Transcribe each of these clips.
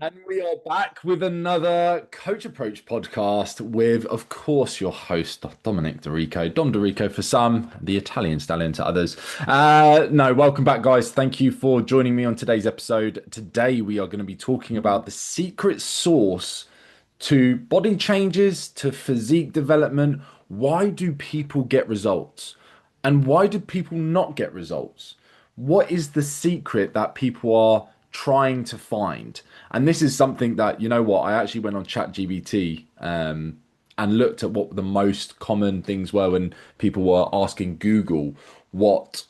And we are back with another Coach Approach podcast with, of course, your host, Dominic Dorico, Dom Dorico for some, the Italian stallion to others. No, welcome back, guys. Thank you for joining me on today's episode. Today, we are going to be talking about the secret sauce to body changes, to physique development. Why do people get results? And why do people not get results? What is the secret that people are trying to find? And this is something that, you know what, I actually went on ChatGPT and looked at what the most common things were when people were asking Google what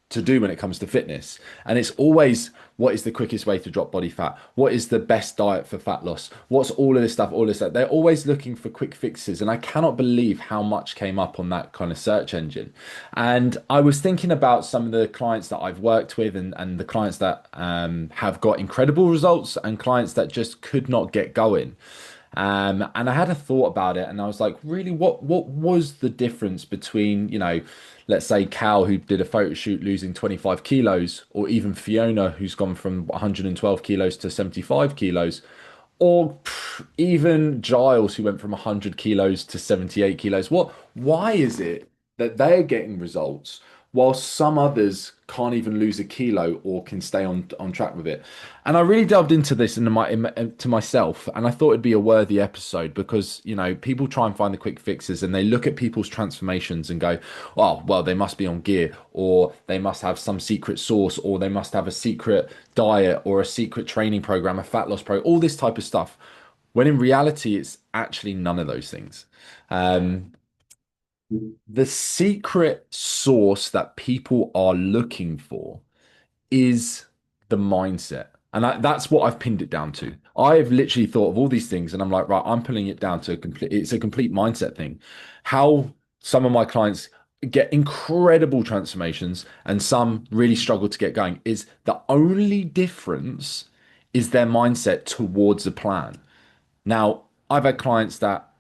to do when it comes to fitness. And it's always what is the quickest way to drop body fat? What is the best diet for fat loss? What's all of this stuff, all of this stuff? They're always looking for quick fixes. And I cannot believe how much came up on that kind of search engine. And I was thinking about some of the clients that I've worked with and the clients that have got incredible results and clients that just could not get going. And I had a thought about it, and I was like, really, what was the difference between, let's say Cal, who did a photo shoot losing 25 kilos, or even Fiona, who's gone from 112 kilos to 75 kilos, or even Giles, who went from 100 kilos to 78 kilos. Why is it that they're getting results while some others can't even lose a kilo or can stay on track with it? And I really delved into this to myself, and I thought it'd be a worthy episode because, people try and find the quick fixes and they look at people's transformations and go, oh, well, they must be on gear, or they must have some secret sauce, or they must have a secret diet or a secret training program, a fat loss program, all this type of stuff. When in reality, it's actually none of those things. Um, the secret sauce that people are looking for is the mindset. And that's what I've pinned it down to. I've literally thought of all these things and I'm like, right, I'm pulling it down to it's a complete mindset thing. How some of my clients get incredible transformations and some really struggle to get going is the only difference is their mindset towards a plan. Now, I've had clients that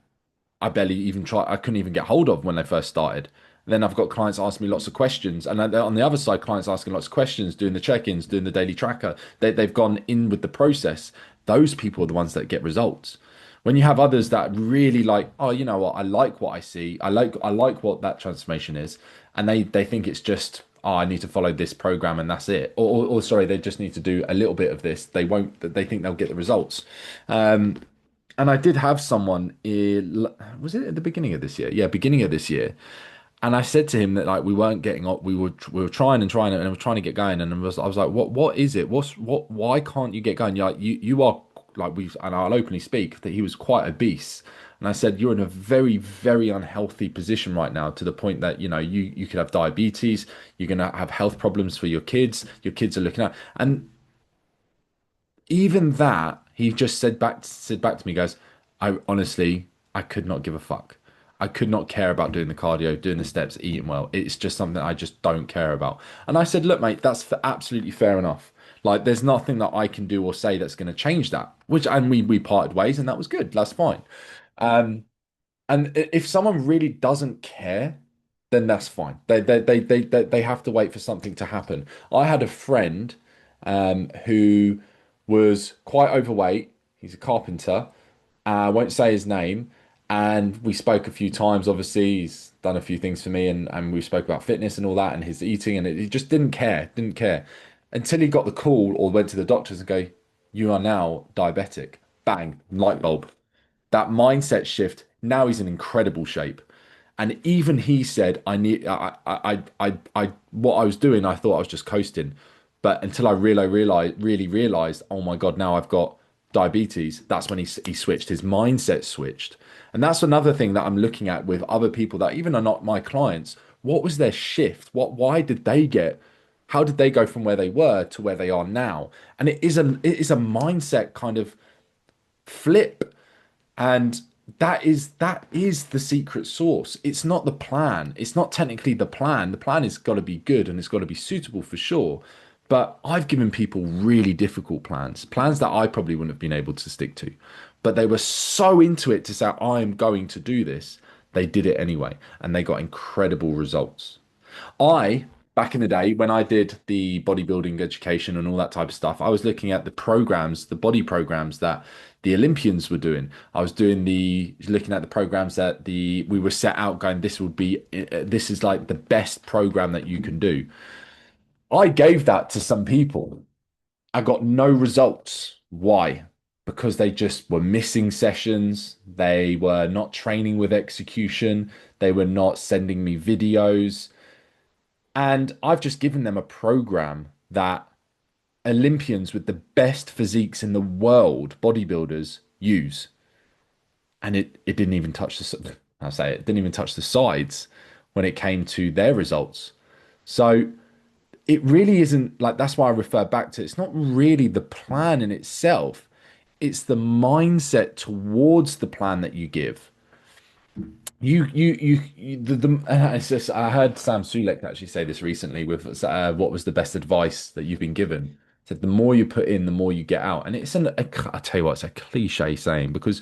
I barely even try. I couldn't even get hold of when they first started. Then I've got clients asking me lots of questions, and then on the other side, clients asking lots of questions, doing the check-ins, doing the daily tracker. They've gone in with the process. Those people are the ones that get results. When you have others that really like, oh, you know what, I like what I see. I like what that transformation is, and they think it's just, oh, I need to follow this program and that's it. Or sorry, they just need to do a little bit of this. They won't. They think they'll get the results. And I did have someone, was it at the beginning of this year? Yeah, beginning of this year. And I said to him that like we weren't getting up, we were trying and trying and we were trying to get going. And I was like, what is it? Why can't you get going? You're like you are like we and I'll openly speak that he was quite obese. And I said, you're in a very, very unhealthy position right now to the point that, you could have diabetes, you're gonna have health problems for your kids are looking at. And even that, he just said back to me, guys, I honestly, I could not give a fuck. I could not care about doing the cardio, doing the steps, eating well. It's just something I just don't care about. And I said, look, mate, that's absolutely fair enough. Like, there's nothing that I can do or say that's going to change that. And we parted ways, and that was good. That's fine. Um, and if someone really doesn't care, then that's fine. They have to wait for something to happen. I had a friend who was quite overweight. He's a carpenter. I won't say his name. And we spoke a few times. Obviously, he's done a few things for me, and we spoke about fitness and all that, and his eating, and he just didn't care until he got the call or went to the doctors and go, "You are now diabetic." Bang, light bulb. That mindset shift. Now he's in incredible shape. And even he said, what I was doing, I thought I was just coasting. But until I really realized, oh my God, now I've got diabetes, that's when he switched. His mindset switched. And that's another thing that I'm looking at with other people that even are not my clients. What was their shift? How did they go from where they were to where they are now? And it is a mindset kind of flip. And that is the secret sauce. It's not the plan. It's not technically the plan. The plan has got to be good and it's got to be suitable for sure. But I've given people really difficult plans that I probably wouldn't have been able to stick to. But they were so into it to say, I'm going to do this. They did it anyway, and they got incredible results. I back in the day when I did the bodybuilding education and all that type of stuff, I was looking at the programs, the body programs that the Olympians were doing. I was looking at the programs that we were set out going, this is like the best program that you can do. I gave that to some people. I got no results. Why? Because they just were missing sessions. They were not training with execution. They were not sending me videos. And I've just given them a program that Olympians with the best physiques in the world, bodybuilders, use. And it didn't even touch it didn't even touch the sides when it came to their results. So it really isn't like that's why I refer back to it's not really the plan in itself, it's the mindset towards the plan that you give. It's just, I heard Sam Sulek actually say this recently with what was the best advice that you've been given. Said the more you put in, the more you get out, and I tell you what, it's a cliche saying because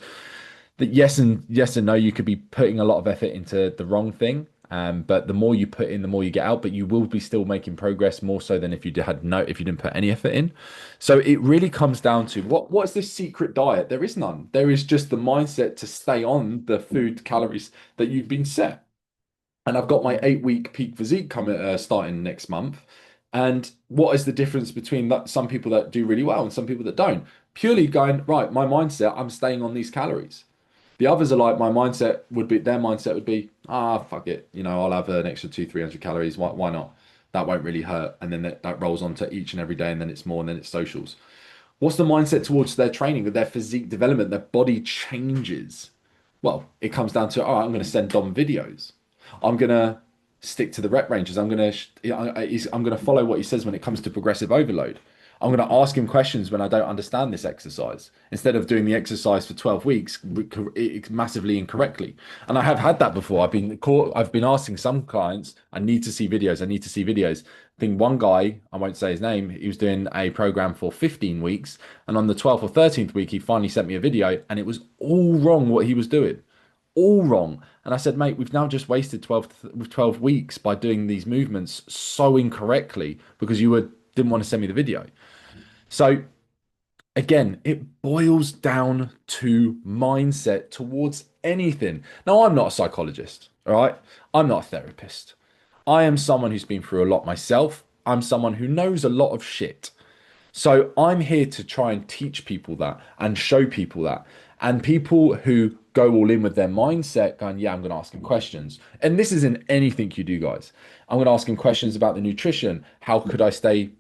that yes and no, you could be putting a lot of effort into the wrong thing. But the more you put in, the more you get out. But you will be still making progress more so than if you didn't put any effort in. So it really comes down to what's this secret diet? There is none. There is just the mindset to stay on the food calories that you've been set. And I've got my 8 week peak physique coming starting next month. And what is the difference between some people that do really well and some people that don't? Purely going, right, my mindset, I'm staying on these calories. The others are like their mindset would be, fuck it, I'll have an extra 300 calories. Why not? That won't really hurt. And then that rolls on to each and every day, and then it's more, and then it's socials. What's the mindset towards their training, their physique development, their body changes? Well, it comes down to, all right, I'm going to send Dom videos. I'm going to stick to the rep ranges. I'm going to follow what he says when it comes to progressive overload. I'm going to ask him questions when I don't understand this exercise instead of doing the exercise for 12 weeks massively incorrectly. And I have had that before. I've been asking some clients, I need to see videos. I need to see videos. I think one guy, I won't say his name, he was doing a program for 15 weeks. And on the 12th or 13th week, he finally sent me a video and it was all wrong what he was doing. All wrong. And I said, mate, we've now just wasted 12 weeks by doing these movements so incorrectly because didn't want to send me the video. So again, it boils down to mindset towards anything. Now, I'm not a psychologist, all right? I'm not a therapist. I am someone who's been through a lot myself. I'm someone who knows a lot of shit. So I'm here to try and teach people that and show people that. And people who go all in with their mindset going, yeah, I'm going to ask him questions. And this isn't anything you do, guys. I'm going to ask him questions about the nutrition. How could I stay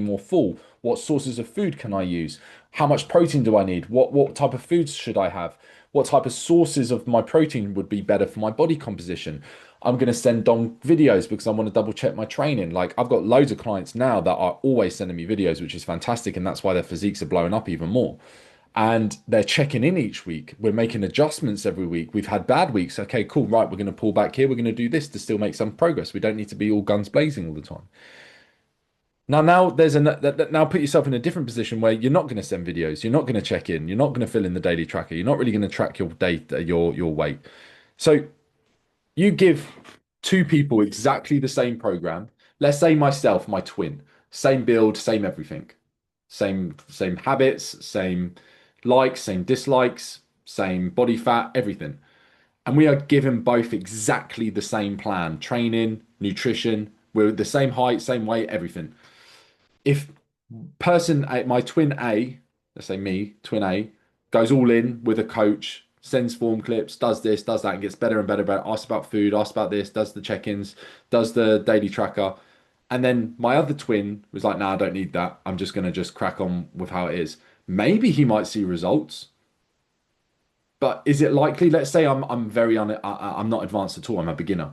more full? What sources of food can I use? How much protein do I need? What type of foods should I have? What type of sources of my protein would be better for my body composition? I'm going to send Dom videos because I want to double check my training. Like I've got loads of clients now that are always sending me videos, which is fantastic. And that's why their physiques are blowing up even more. And they're checking in each week. We're making adjustments every week. We've had bad weeks. Okay, cool. Right. We're going to pull back here. We're going to do this to still make some progress. We don't need to be all guns blazing all the time. Now put yourself in a different position where you're not going to send videos, you're not going to check in, you're not going to fill in the daily tracker, you're not really going to track your data, your weight. So you give two people exactly the same program. Let's say myself, my twin, same build, same everything, same habits, same likes, same dislikes, same body fat, everything. And we are given both exactly the same plan, training, nutrition, we're the same height, same weight, everything. If person A, my twin A, let's say me, twin A, goes all in with a coach, sends form clips, does this, does that, and gets better and better, asks about food, asks about this, does the check-ins, does the daily tracker. And then my other twin was like, nah, I don't need that. I'm just going to just crack on with how it is. Maybe he might see results. But is it likely? Let's say I'm not advanced at all. I'm a beginner.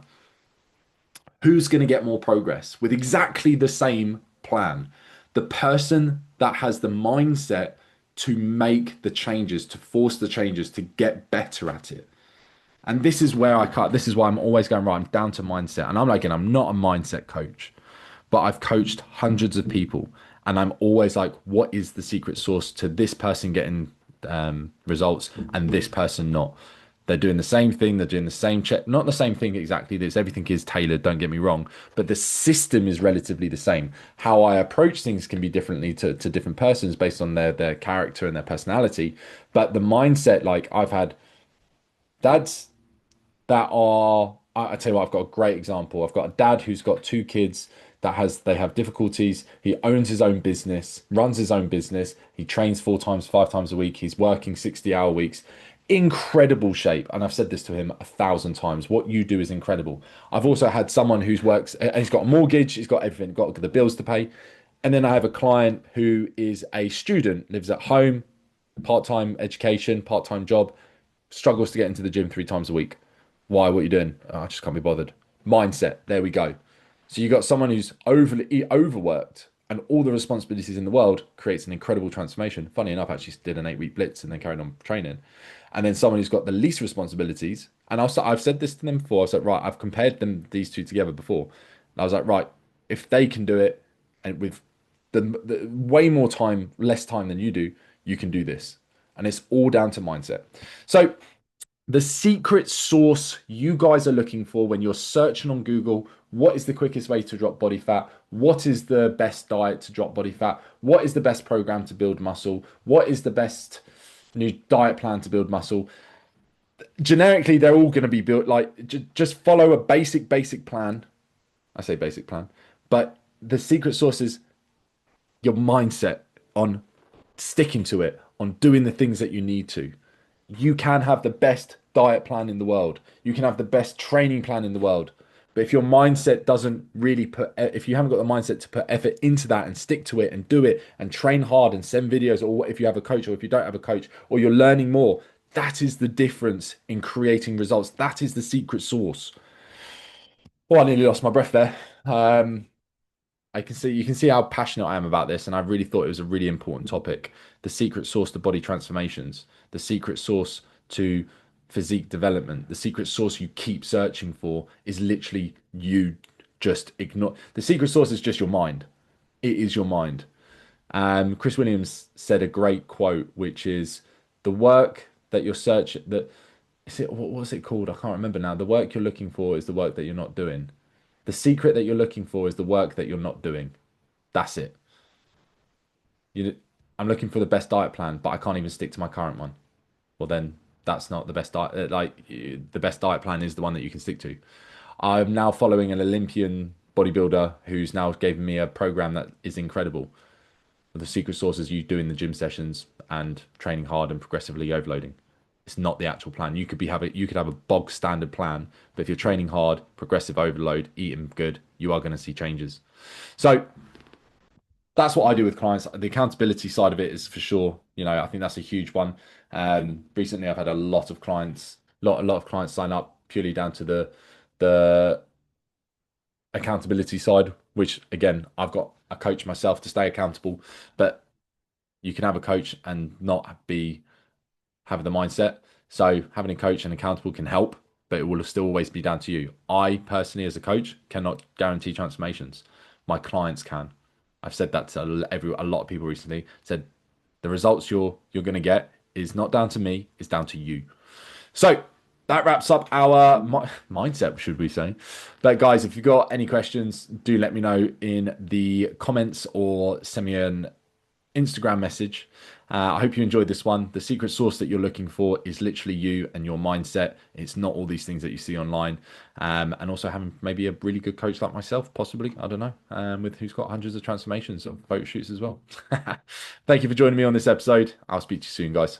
Who's going to get more progress with exactly the same plan? The person that has the mindset to make the changes, to force the changes, to get better at it. And this is where this is why I'm always going, right, I'm down to mindset. And I'm not a mindset coach, but I've coached hundreds of people. And I'm always like, what is the secret sauce to this person getting results and this person not? They're doing the same thing. They're doing the same check. Not the same thing exactly. This everything is tailored. Don't get me wrong, but the system is relatively the same. How I approach things can be differently to different persons based on their character and their personality. But the mindset, like I've had dads that are I tell you what, I've got a great example. I've got a dad who's got two kids they have difficulties. He owns his own business, runs his own business. He trains 4 times, 5 times a week. He's working 60-hour weeks. Incredible shape. And I've said this to him 1,000 times. What you do is incredible. I've also had someone who's works and he's got a mortgage, he's got everything, got the bills to pay. And then I have a client who is a student, lives at home, part-time education, part-time job, struggles to get into the gym 3 times a week. Why? What are you doing? "Oh, I just can't be bothered." Mindset. There we go. So you got someone who's overly overworked and all the responsibilities in the world creates an incredible transformation. Funny enough, actually did an 8 week blitz and then carried on training. And then someone who's got the least responsibilities. And I've said this to them before. I was like, right, I've compared them these two together before. And I was like, right, if they can do it and with the way more time, less time than you do, you can do this. And it's all down to mindset. So the secret sauce you guys are looking for when you're searching on Google, what is the quickest way to drop body fat? What is the best diet to drop body fat? What is the best program to build muscle? What is the best new diet plan to build muscle? Generically, they're all going to be built like just follow a basic plan. I say basic plan, but the secret sauce is your mindset on sticking to it, on doing the things that you need to. You can have the best diet plan in the world. You can have the best training plan in the world. But if your mindset doesn't really if you haven't got the mindset to put effort into that and stick to it and do it and train hard and send videos, or if you have a coach or if you don't have a coach or you're learning more, that is the difference in creating results. That is the secret sauce. Oh, I nearly lost my breath there. I can see you can see how passionate I am about this, and I really thought it was a really important topic. The secret sauce to body transformations, the secret sauce to physique development, the secret sauce you keep searching for is literally you just ignore. The secret sauce is just your mind. It is your mind. Chris Williams said a great quote, which is the work that you're searching that is it what was it called? I can't remember now. The work you're looking for is the work that you're not doing. The secret that you're looking for is the work that you're not doing. That's it. You, I'm looking for the best diet plan, but I can't even stick to my current one. Well, then that's not the best diet. The best diet plan is the one that you can stick to. I'm now following an Olympian bodybuilder who's now given me a program that is incredible. The secret sauce is you doing the gym sessions and training hard and progressively overloading. It's not the actual plan. You could have a bog standard plan, but if you're training hard, progressive overload, eating good, you are going to see changes. So that's what I do with clients. The accountability side of it is for sure. I think that's a huge one. Recently, I've had a lot of clients, a lot of clients sign up purely down to the accountability side. Which again, I've got a coach myself to stay accountable, but you can have a coach and not be having the mindset. So having a coach and accountable can help, but it will still always be down to you. I personally, as a coach, cannot guarantee transformations. My clients can. I've said that to a lot of people recently. Said the results you're going to get is not down to me, it's down to you. So that wraps up our mindset, should we say. But guys, if you've got any questions, do let me know in the comments or send me an Instagram message. I hope you enjoyed this one. The secret sauce that you're looking for is literally you and your mindset. It's not all these things that you see online. And also having maybe a really good coach like myself, possibly, I don't know, with who's got hundreds of transformations of photo shoots as well. Thank you for joining me on this episode. I'll speak to you soon, guys.